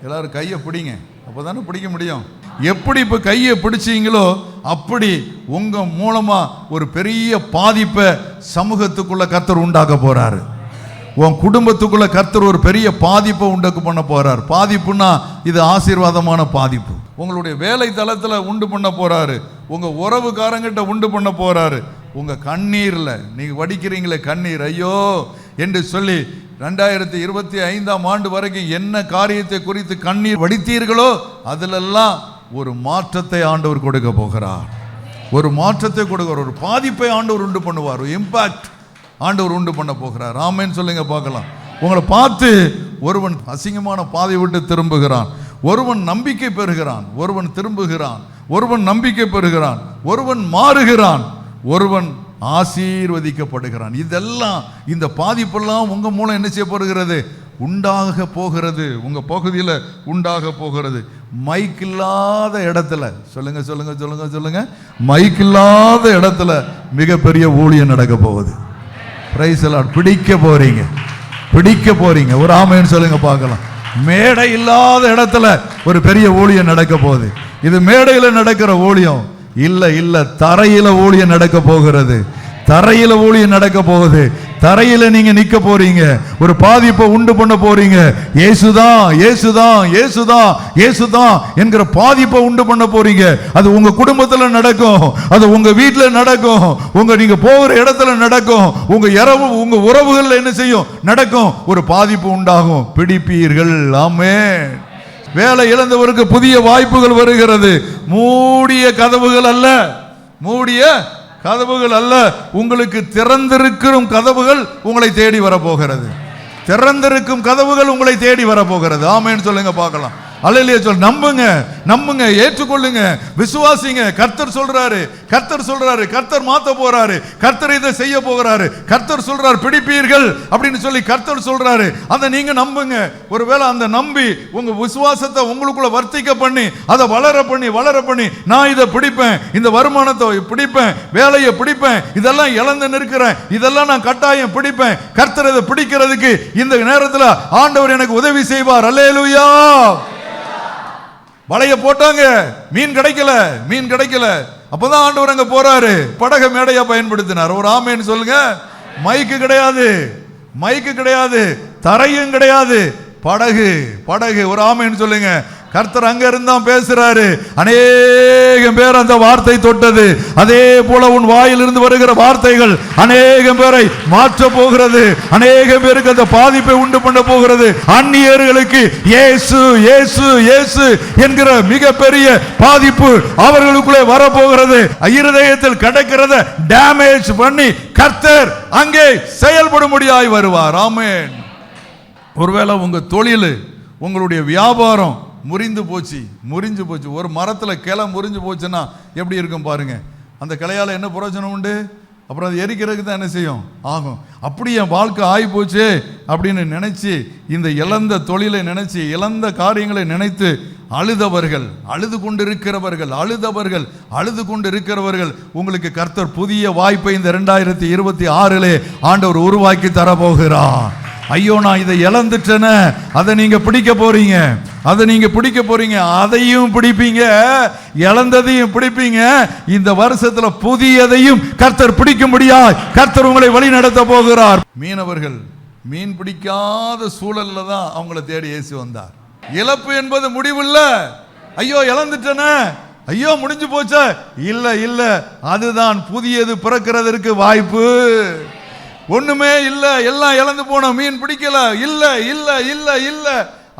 Speaker 1: எல்லாரும் கையை பிடிங்க, அப்பதானே பிடிக்க முடியும். எப்படி இப்ப கையை பிடிச்சீங்களோ அப்படி உங்க மூலமா ஒரு பெரிய பாதிப்பை சமூகத்துக்குள்ள கர்த்தர் உண்டாக்க போறாரு. உன் குடும்பத்துக்குள்ள கர்த்தர் ஒரு பெரிய பாதிப்பை உண்டாக்க பண்ண போறார். பாதிப்புன்னா இது ஆசீர்வாதமான பாதிப்பு. உங்களுடைய வேலை தளத்துல உண்டு பண்ண போறாரு. உங்க உறவுக்காரங்கிட்ட உண்டு பண்ண போறாரு. உங்க கண்ணீர்ல நீங்க வடிக்கிறீங்களே கண்ணீர், ஐயோ என்று சொல்லி 2025ஆம் ஆண்டு வரைக்கும் என்ன காரியத்தை குறித்து கண்ணீர் வடித்தீர்களோ அதிலெல்லாம் ஒரு மாற்றத்தை ஆண்டவர் கொடுக்க போகிறார். ஒரு மாற்றத்தை கொடுக்கிறார். ஒரு பாதிப்பை ஆண்டவர் உண்டு பண்ணுவார். ஒரு இம்பாக்ட் ஆண்டவர் உண்டு பண்ண போகிறார். ஆமென் சொல்லுங்க பார்க்கலாம். உங்களை பார்த்து ஒருவன் அசிங்கமான பாதை விட்டு திரும்புகிறான், ஒருவன் நம்பிக்கை பெறுகிறான், ஒருவன் திரும்புகிறான், ஒருவன் நம்பிக்கை பெறுகிறான், ஒருவன் மாறுகிறான், ஒருவன் ஆசீர்வதிக்கப்படுகிறான். இதெல்லாம் இந்த பாதிப்பெல்லாம் உங்க மூலம் என்ன செய்யப்படுகிறது? உண்டாக போகிறது. உங்க பகுதியில் உண்டாக போகிறது. மைக் இல்லாத இடத்துல சொல்லுங்க சொல்லுங்க சொல்லுங்க சொல்லுங்க மைக் இல்லாத இடத்துல மிகப்பெரிய ஊழியம் நடக்க போகுது. பிரைஸ் எல்லாம் பிடிக்க போறீங்க. ஒரு ஆமென் சொல்லுங்க பார்க்கலாம். மேடை இல்லாத இடத்துல ஒரு பெரிய ஊழியம் நடக்க போகுது. இது மேடையில் நடக்கிற ஊழியம் இல்ல, தரையில ஊழியம் நடக்க போகிறது. தரையில ஊழியம் நடக்க போகுது. தரையில நீங்க நிக்க போறீங்க. ஒரு பாதிப்பை உண்டு பண்ண போறீங்க. இயேசுதான் என்கிற பாதிப்பை உண்டு பண்ண போறீங்க. அது உங்க குடும்பத்துல நடக்கும், அது உங்க வீட்டுல நடக்கும், நீங்க போகிற இடத்துல நடக்கும், உங்க உறவுகள்ல என்ன செய்யும்? நடக்கும். ஒரு பாதிப்பு உண்டாகும். பிடிப்பீர்கள். ஆமென். வேலை இழந்தவருக்கு புதிய வாய்ப்புகள் வருகிறது. மூடிய கதவுகள் அல்ல, உங்களுக்கு திறந்திருக்கும் கதவுகள் உங்களை தேடி வரப்போகிறது. திறந்திருக்கும் கதவுகள் உங்களை தேடி வரப்போகிறது. ஆமென் சொல்லுங்க பார்க்கலாம். அல்லேலூயா சொல். நம்புங்க, நம்புங்க, ஏற்றுக்கொள்ளுங்க, விசுவாசிங்க. கர்த்தர் சொல்றாரு, கர்த்தர் சொல்றாரு, கர்த்தர் மாத்த போறாரு, கர்த்தர் இதை செய்ய போகிறாரு, கர்த்தர் சொல்றாரு பிடிப்பீர்கள் அப்படின்னு சொல்லி கர்த்தர் சொல்றாரு. அதை நீங்க நம்புங்க. ஒருவேளை அந்த நம்பி உங்க விசுவாசத்தை உங்களுக்குள்ள வர்த்திக்க பண்ணி அதை வளர பண்ணி நான் இதை பிடிப்பேன், இந்த வருமானத்தை பிடிப்பேன், வேலையை பிடிப்பேன், இதெல்லாம் இழந்து நிற்கிறேன், இதெல்லாம் நான் கட்டாயம் பிடிப்பேன். கர்த்தர் இதை பிடிக்கிறதுக்கு இந்த நேரத்தில் ஆண்டவர் எனக்கு உதவி செய்வார். அல்லேலூயா. வலைய போட்டாங்க, மீன் கிடைக்கல. அப்பதான் ஆண்டவர் அங்க போறாரு, படக மேடையா பயன்படுத்தினார். ஒரு ஆமேன்னு சொல்லுங்க. மைக்கு கிடையாது, தரையும் கிடையாது, படகு. ஒரு ஆமேன்னு சொல்லுங்க. கர்த்தர் அங்க இருந்தா பேசுறாரு. அநேகம் பேர் அந்த வார்த்தை தொட்டது. அதே போல உன் வாயிலிருந்து வருகிற வார்த்தைகள் அநேகம் பேரை மாற்ற போகிறது. அநேகம் பேருக்கு அந்த பாதிப்பை உண்டு பண்ண போகிறது. அந்நியர்களுக்கு இயேசு இயேசு இயேசு என்கிற மிகப்பெரிய பாதிப்பு அவர்களுக்குள்ளே வரப்போகிறது. இருதயத்தில் கிடக்கிறத டேமேஜ் பண்ணி கர்த்தர் அங்கே செயல்படும்படியாய் வருவார். ஆமென். ஒருவேளை உங்க தொழில், உங்களுடைய வியாபாரம் முறிஞ்சு போச்சு. ஒரு மரத்தில் கிளை முறிஞ்சு போச்சுன்னா எப்படி இருக்கும் பாருங்க. அந்த கிளையால் என்ன பிரயோஜனம் உண்டு? அப்புறம் அது எரிக்கிறதுக்கு தான் என்ன செய்யும்? ஆகும். அப்படி என் வாழ்க்கை ஆகி போச்சு அப்படின்னு நினைச்சு, இந்த இழந்த தொழிலை நினைச்சு, இழந்த காரியங்களை நினைத்து அழுது கொண்டிருக்கிறவர்கள் உங்களுக்கு கர்த்தர் புதிய வாய்ப்பை இந்த 2026 ஆண்டவர் உருவாக்கி தரப்போகிறார். ஐயோ, நான் இதை இழந்துட்டேன, அதை நீங்க பிடிக்க போறீங்க, அதையும் பிடிப்பீங்க, இழந்ததையும் பிடிப்பீங்க. இந்த வருஷத்துல புதியதையும் கர்த்தர் பிடிக்கும்படியா கர்த்தர் உங்களை வழி நடத்த போகிறார். மீனவர்கள் மீன் பிடிக்காத சூழல்ல தான் அவங்கள தேடி இயேசு வந்தார். இழப்பு என்பது முடிவில்ல. ஐயோ இழந்துட்டேன, ஐயோ முடிஞ்சு போச்ச, இல்ல, அதுதான் புதியது பிறக்கிறதற்கு வாய்ப்பு. ஒண்ணுமே இல்ல, எல்லாம் இழந்து போன, மீன் பிடிக்கல, இல்ல.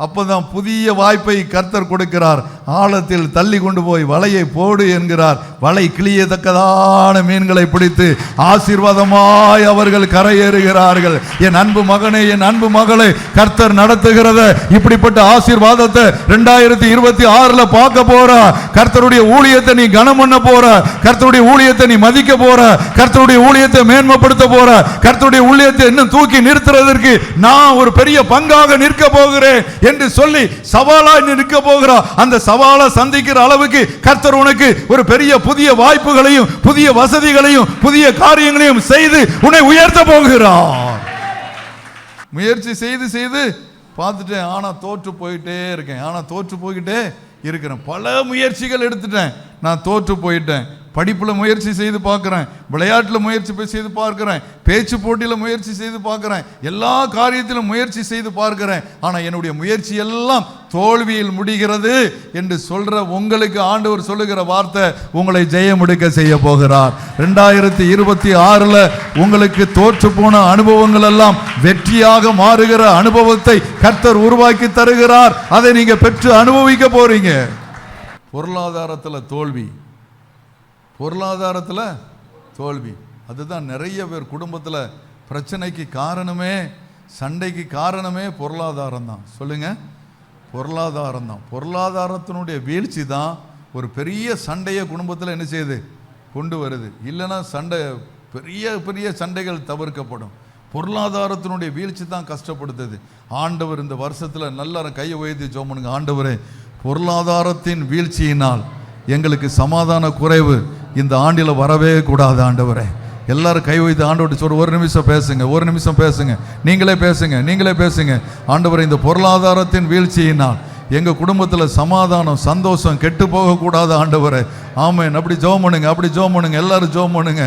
Speaker 1: அப்பதான் புதிய வாய்ப்பை கர்த்தர் கொடுக்கிறார். ஆழத்தில் தள்ளி கொண்டு போய் வலையை போடு என்கிறார். வலை கிளியத்தக்கதான மீன்களை பிடித்து ஆசீர்வாதமாய் அவர்கள் கரையேறுகிறார்கள். என் அன்பு மகனே, என் அன்பு மகளே, கர்த்தர் நடத்துகிறத இப்படிப்பட்ட ஆசீர்வாதத்தை 2026 பார்க்க போற. கர்த்தருடைய ஊழியத்தை நீ கனம் பண்ண போற, கர்த்தருடைய ஊழியத்தை நீ மதிக்க போற, கர்த்தருடைய ஊழியத்தை மேன்மைப்படுத்த போற, கர்த்தருடைய ஊழியத்தை இன்னும் தூக்கி நிறுத்துறதற்கு நான் ஒரு பெரிய பங்காக நிற்க போகிறேன் என்று சொல்லி சவாலாய் நிற்க போகிறார். அந்த சவாலை சந்திக்கிற அளவுக்கு கர்த்தர் உனக்கு ஒரு பெரிய புதிய வாய்ப்புகளையும் புதிய வசதிகளையும் புதிய காரியங்களையும் செய்து உன்னை உயர்த்த போகிறார். முயற்சி செய்து பார்த்துட்டேன், ஆனா தோற்று போயிட்டே இருக்கிறேன். பல முயற்சிகள் எடுத்துட்டேன், நான் தோற்று போயிட்டேன். படிப்பில் முயற்சி செய்து பார்க்குறேன், விளையாட்டில் முயற்சி செய்து பார்க்குறேன், பேச்சு போட்டியில் முயற்சி செய்து பார்க்குறேன், எல்லா காரியத்திலும் முயற்சி செய்து பார்க்குறேன். ஆனால் என்னுடைய முயற்சி எல்லாம் தோல்வியில் முடிகிறது என்று சொல்ற உங்களுக்கு ஆண்டவர் சொல்லுகிற வார்த்தை, உங்களை ஜெயம் எடுக்க செய்ய போகிறார். 2026 உங்களுக்கு தோற்று போன அனுபவங்கள் எல்லாம் வெற்றியாக மாறுகிற அனுபவத்தை கர்த்தர் உருவாக்கி தருகிறார். அதை நீங்க பெற்று அனுபவிக்க போறீங்க. பொருளாதாரத்தில் தோல்வி, அதுதான் நிறைய பேர் குடும்பத்தில் பிரச்சனைக்கு காரணமே, சண்டைக்கு காரணமே பொருளாதாரம் தான். சொல்லுங்க, பொருளாதாரம் தான். பொருளாதாரத்தினுடைய வீழ்ச்சி தான் ஒரு பெரிய சண்டையை குடும்பத்தில் என்ன செய்யுது, கொண்டு வருது. இல்லைன்னா சண்டை, பெரிய சண்டைகள் தவிர்க்கப்படும். பொருளாதாரத்தினுடைய வீழ்ச்சி தான் கஷ்டப்படுத்துது. ஆண்டவர் இந்த வருஷத்தில் நல்ல கையை உயர்த்தி ஜெபம் பண்ணுங்க. ஆண்டவரே, பொருளாதாரத்தின் வீழ்ச்சியினால் எங்களுக்கு சமாதான குறைவு இந்த ஆண்டில் வரவே கூடாது ஆண்டவரே. எல்லாரும் கை வைத்து ஆண்டவர்கிட்ட சொல்ற, ஒரு நிமிஷம் பேசுங்க, நீங்களே பேசுங்க. ஆண்டவரே, இந்த பொருளாதாரத்தின் வீழ்ச்சியினால் எங்க குடும்பத்தில் சமாதானம் சந்தோஷம் கெட்டு போக கூடாது ஆண்டவரே. ஆமென். அப்படி ஜெபம் பண்ணுங்க, எல்லாரும் ஜெபம் பண்ணுங்க.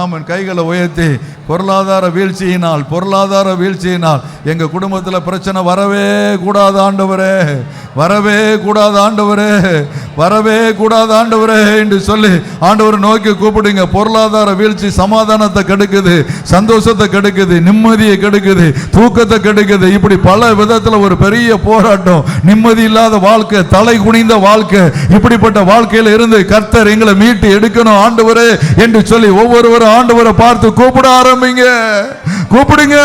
Speaker 1: ஆமென். கைகளை உயர்த்தி, பொருளாதார வீழ்ச்சியினால் எங்க குடும்பத்தில் பிரச்சனை வரவே கூடாது ஆண்டவரே என்று சொல்லி ஆண்டவரை நோக்கி கூப்பிடுங்க. பொருளாதார வீழ்ச்சி சமாதானத்தை கெடுக்குது, சந்தோஷத்தை கெடுக்குது, நிம்மதியை கெடுக்குது, தூக்கத்தை கெடுக்குது. இப்படி பல விதத்தில் ஒரு பெரிய போராட்டம், நிம்மதி இல்லாத வாழ்க்கை, தலை குனிந்த வாழ்க்கை, இப்படிப்பட்ட வாழ்க்கையில இருந்து கர்த்தர் எங்களை மீட்டு எடுக்கணும் ஆண்டவரே என்று சொல்லி ஒவ்வொருவரும் ஆண்டவரை பார்த்து கூப்பிட ஆரம்பிங்க. கூப்பிடுங்க.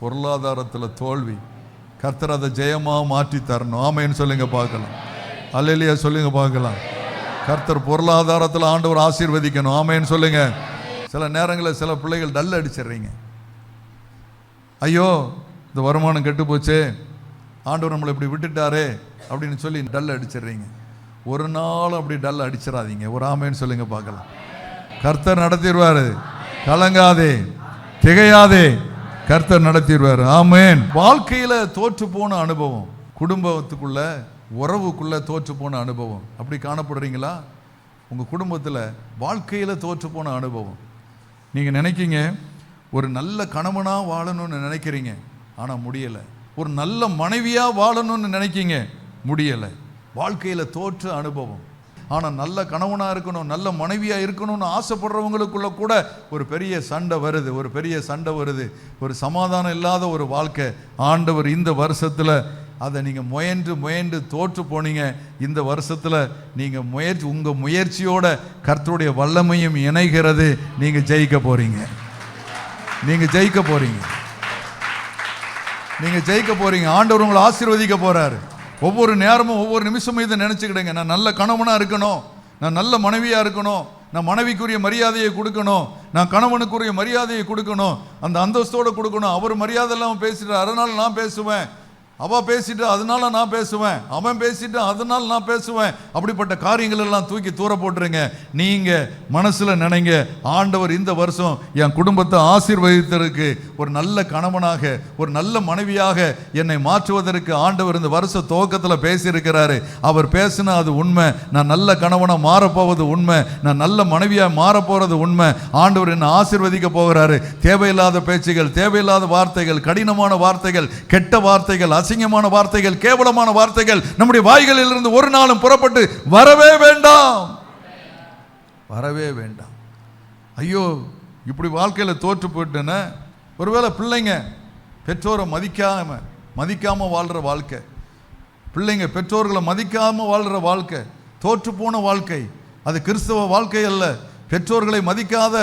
Speaker 1: பொருளாதாரத்தில் தோல்வி, கர்த்தர் அதை ஜெயமாக மாற்றி தரணும். ஆமைன்னு சொல்லுங்க பார்க்கலாம். அல்லேலூயா சொல்லுங்க பார்க்கலாம். கர்த்தர் பொருளாதாரத்தில் ஆண்டவர் ஆசீர்வதிக்கணும். ஆமைன்னு சொல்லுங்க. சில நேரங்களில் சில பிள்ளைகள் டல் அடிச்சிடுறீங்க. ஐயோ இந்த வருமானம் கெட்டு போச்சு, ஆண்டவர் நம்மளை இப்படி விட்டுட்டாரே அப்படின்னு சொல்லி டல் அடிச்சிடுறீங்க. ஒரு நாள் அப்படி டல் அடிச்சிடாதீங்க. ஒரு ஆமேன்னு சொல்லுங்க பார்க்கலாம். கர்த்தர் நடத்திடுவாரு. கலங்காதே, திகையாதே, கர்த்தர் நடத்திடுவார். ஆமேன். வாழ்க்கையில தோற்று போன அனுபவம், குடும்பத்துக்குள்ள உறவுக்குள்ள தோற்று போன அனுபவம் அப்படி காணப்படுறீங்களா? உங்க குடும்பத்தில் வாழ்க்கையில தோற்று போன அனுபவம். நீங்க நினைக்கீங்க ஒரு நல்ல கணவனா வாழணும்னு நினைக்கிறீங்க, ஆனா முடியல. ஒரு நல்ல மனைவியா வாழணும்னு நினைக்கீங்க, முடியல. வாழ்க்கையில தோற்ற அனுபவம். ஆனா நல்ல கணவனா இருக்கணும், நல்ல மனைவியா இருக்கணும்னு ஆசைப்படுறவங்களுக்குள்ள கூட ஒரு பெரிய சண்டை வருது, ஒரு பெரிய சண்டை வருது, ஒரு சமாதானம் இல்லாத ஒரு வாழ்க்கை. ஆண்டவர் இந்த வருஷத்துல அதை நீங்க முயன்று தோற்று போனீங்க. இந்த வருஷத்துல நீங்க உங்க முயற்சியோட கர்த்தருடைய வல்லமையும் இணைகிறது. நீங்க ஜெயிக்க போறீங்க. நீங்க ஜெயிக்க போறீங்க. நீங்க ஜெயிக்க போறீங்க. ஆண்டவர் உங்களை ஆசீர்வதிக்க போறாரு. ஒவ்வொரு நேரமும் ஒவ்வொரு நிமிஷமும் இதை நினைச்சுக்கிடுங்க. நான் நல்ல கணவனா இருக்கணும், நான் நல்ல மனைவியா இருக்கணும், நான் மனைவிக்குரிய மரியாதையை கொடுக்கணும், நான் கணவனுக்குரிய மரியாதையை கொடுக்கணும், அந்த அந்தஸ்தோடு கொடுக்கணும். அவர் மரியாதை இல்லாமல் பேசிட்டு அதனால நான் பேசுவேன், அவ பேசிட்டு அதனால நான் பேசுவேன், அவன் பேசிட்டு அதனால நான் பேசுவேன். அப்படிப்பட்ட காரியங்கள் எல்லாம் தூக்கி தூர போட்டுருங்க. நீங்க மனசுல நினைங்க, ஆண்டவர் இந்த வருஷம் என் குடும்பத்தை ஆசீர்வதித்ததற்கு, ஒரு நல்ல கணவனாக ஒரு நல்ல மனைவியாக என்னை மாற்றுவதற்கு ஆண்டவர் இந்த வருஷ துவக்கத்தில் பேசியிருக்கிறாரு. அவர் பேசினா அது உண்மை. நான் நல்ல கணவனா மாறப்போவது உண்மை, நான் நல்ல மனைவியா மாறப்போறது உண்மை. ஆண்டவர் என்னை ஆசீர்வதிக்க போகிறாரு. தேவையில்லாத பேச்சுகள், தேவையில்லாத வார்த்தைகள், கடினமான வார்த்தைகள், கெட்ட வார்த்தைகள், அசிங்கமான வார்த்தைகள், கேவலமான வார்த்தைகள் நம்முடைய வாய்களில் இருந்து ஒரு நாளும் புறப்பட்டு வரவே வேண்டாம், வரவே வேண்டாம். ஐயோ இப்படி வாழ்க்கையில தோற்று போயிட்டேன்னு. ஒருவேளை பிள்ளைங்க பெற்றோரை மதிக்காம வாழ்ற வாழ்க்கை, பிள்ளைங்க பெற்றோர்களை மதிக்காம வாழ்ற வாழ்க்கை தோற்று போன வாழ்க்கை. அது கிறிஸ்தவ வாழ்க்கை அல்ல. பெற்றோர்களை மதிக்காத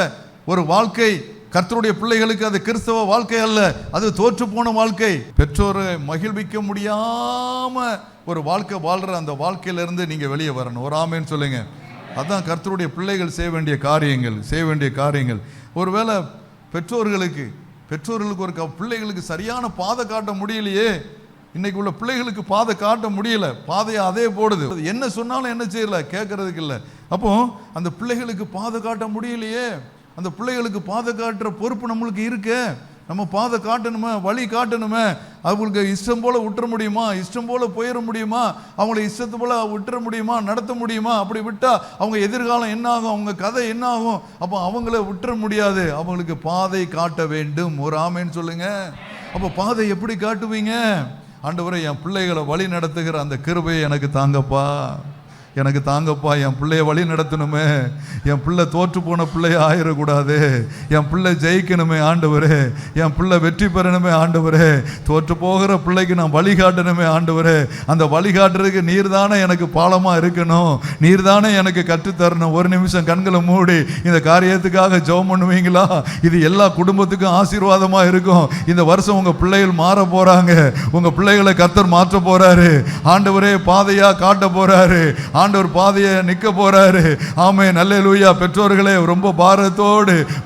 Speaker 1: ஒரு வாழ்க்கை கர்த்தருடைய பிள்ளைகளுக்கு அது கிறிஸ்தவ வாழ்க்கை அல்ல, அது தோற்று போன வாழ்க்கை. பெற்றோரை மகிழ்விக்க முடியாம ஒரு வாழ்க்கை வாழ்ற அந்த வாழ்க்கையிலிருந்து நீங்க வெளியே வரணும். ஒரு ஆமேன்னு சொல்லுங்க. அதான் கர்த்தருடைய பிள்ளைகள் செய்ய வேண்டிய காரியங்கள். ஒருவேளை பெற்றோர்களுக்கு ஒரு பிள்ளைகளுக்கு சரியான பாதை காட்ட முடியலையே. இன்னைக்கு உள்ள பிள்ளைகளுக்கு பாதை காட்ட முடியல, பாதையை அதே போடுது. என்ன சொன்னாலும் என்ன செய்யல, கேட்கறதுக்கு இல்லை. அப்போ அந்த பிள்ளைகளுக்கு பாதை காட்ட முடியலையே. அந்த பிள்ளைகளுக்கு பாதை காட்டுற பொறுப்பு நம்மளுக்கு இருக்கு. நம்ம பாதை காட்டணுமே, வழி காட்டணுமே. அவங்களுக்கு இஷ்டம் போல விட்டுற முடியுமா, இஷ்டம் போல போயிட முடியுமா, அவங்கள இஷ்டத்து போல விட்டுற முடியுமா, நடத்த முடியுமா? அப்படி விட்டா அவங்க எதிர்காலம் என்ன ஆகும், அவங்க கதை என்ன ஆகும்? அப்போ அவங்கள விட்டுற முடியாது. அவங்களுக்கு பாதை காட்ட வேண்டும். ஒரு ஆமேன்னு சொல்லுங்க. அப்போ பாதை எப்படி காட்டுவீங்க? ஆண்டவரே என் பிள்ளைகளை வழி நடத்துகிற அந்த கிருபையை எனக்கு தாங்கப்பா, என் பிள்ளைய வழி நடத்தணுமே. என் பிள்ளை தோற்று போன பிள்ளைய ஆயிடக்கூடாது. என் பிள்ளை ஜெயிக்கணுமே ஆண்டவரே, என் பிள்ளை வெற்றி பெறணுமே ஆண்டவரே. தோற்று போகிற பிள்ளைக்கு நான் வழிகாட்டணுமே ஆண்டவரே. அந்த வழிகாட்டுறதுக்கு நீர் தானே எனக்கு பாலமாக இருக்கணும், நீர் தானே எனக்கு கற்றுத்தரணும். ஒரு நிமிஷம் கண்களை மூடி இந்த காரியத்துக்காக ஜெபம் பண்ணுவீங்களா? இது எல்லா குடும்பத்துக்கும் ஆசீர்வாதமாக இருக்கும். இந்த வருஷம் உங்கள் பிள்ளைகள் மாற போகிறாங்க. உங்கள் பிள்ளைகளை கர்த்தர் மாற்ற போகிறாரு. ஆண்டவரே பாதையாக காட்ட போகிறாரு. ஆண்டவர் பாதையை நிற்க போறாரு. ஆமென், அல்லேலூயா. பெற்றோர்களே ரொம்ப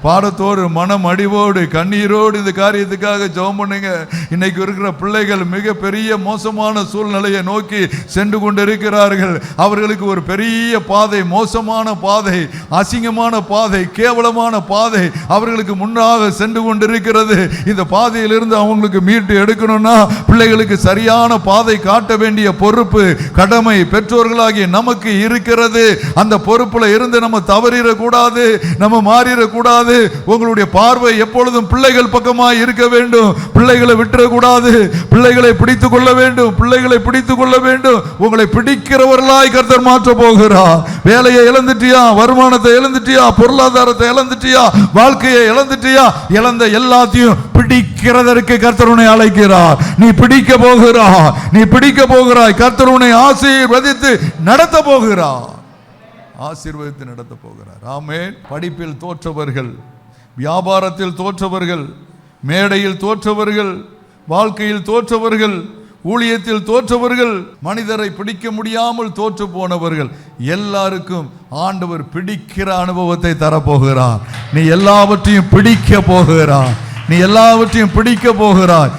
Speaker 1: பாரத்தோடு மனம் அடிவோடு கண்ணீரோடு இந்த காரியத்துக்காக ஜெபம் பண்ணுங்க. இன்னைக்கு இருக்கிற பிள்ளைகள் மிகப்பெரிய மோசமான சூழ்நிலையை நோக்கி சென்று கொண்டிருக்கிறார்கள். அவர்களுக்கு ஒரு பெரிய பாதை, மோசமான பாதை, அசிங்கமான பாதை, கேவலமான பாதை அவர்களுக்கு முன்னாக சென்று கொண்டிருக்கிறது. இந்த பாதையிலிருந்து அவங்களுக்கு மீட்டு எடுக்கணும்னா பிள்ளைகளுக்கு சரியான பாதை காட்ட வேண்டிய பொறுப்பு, கடமை பெற்றோர்களாகிய நமக்கு இருக்கிறது. அந்த பொறுப்புல இருந்து நம்ம தவறிடக்கூடாது, நம்ம மாறிடக்கூடாது. உங்களுடைய பார்வை எப்பொழுதும் பிள்ளைகள் பக்கமாக இருக்க வேண்டும். பிள்ளைகளை விட்டுறக்கூடாது. பிள்ளைகளை பிடித்துக் கொள்ள வேண்டும். உங்களை பிடிக்கிறவர்களாய் கர்த்தர் மாற்ற போகிறார். வேலையை இழந்துட்டியா, வருமானத்தை இழந்துட்டியா, பொருளாதாரத்தை இழந்துட்டியா, வாழ்க்கையை இழந்துட்டியா, இழந்த எல்லாத்தையும் பிடிக்கிறதற்கு கர்த்தர் உன்னை அழைக்கிறார். நீ பிடிக்க போகிறாய். கர்த்தர் உன்னை ஆசீர்வதித்து நடத்த போகிறார். ஆமென். படிப்பில் தோற்றவர்கள், வியாபாரத்தில் தோற்றவர்கள், மேடையில் தோற்றவர்கள், வாழ்க்கையில் தோற்றவர்கள், ஊழியத்தில் தோற்றவர்கள், மனிதரை பிடிக்க முடியாமல் தோற்று போனவர்கள் எல்லாருக்கும் ஆண்டவர் பிடிக்கிற அனுபவத்தை தரப்போகிறார். நீ எல்லாவற்றையும் பிடிக்க போகிறார். நீ எல்லாவற்றையும் பிடிக்க போகிறாய்.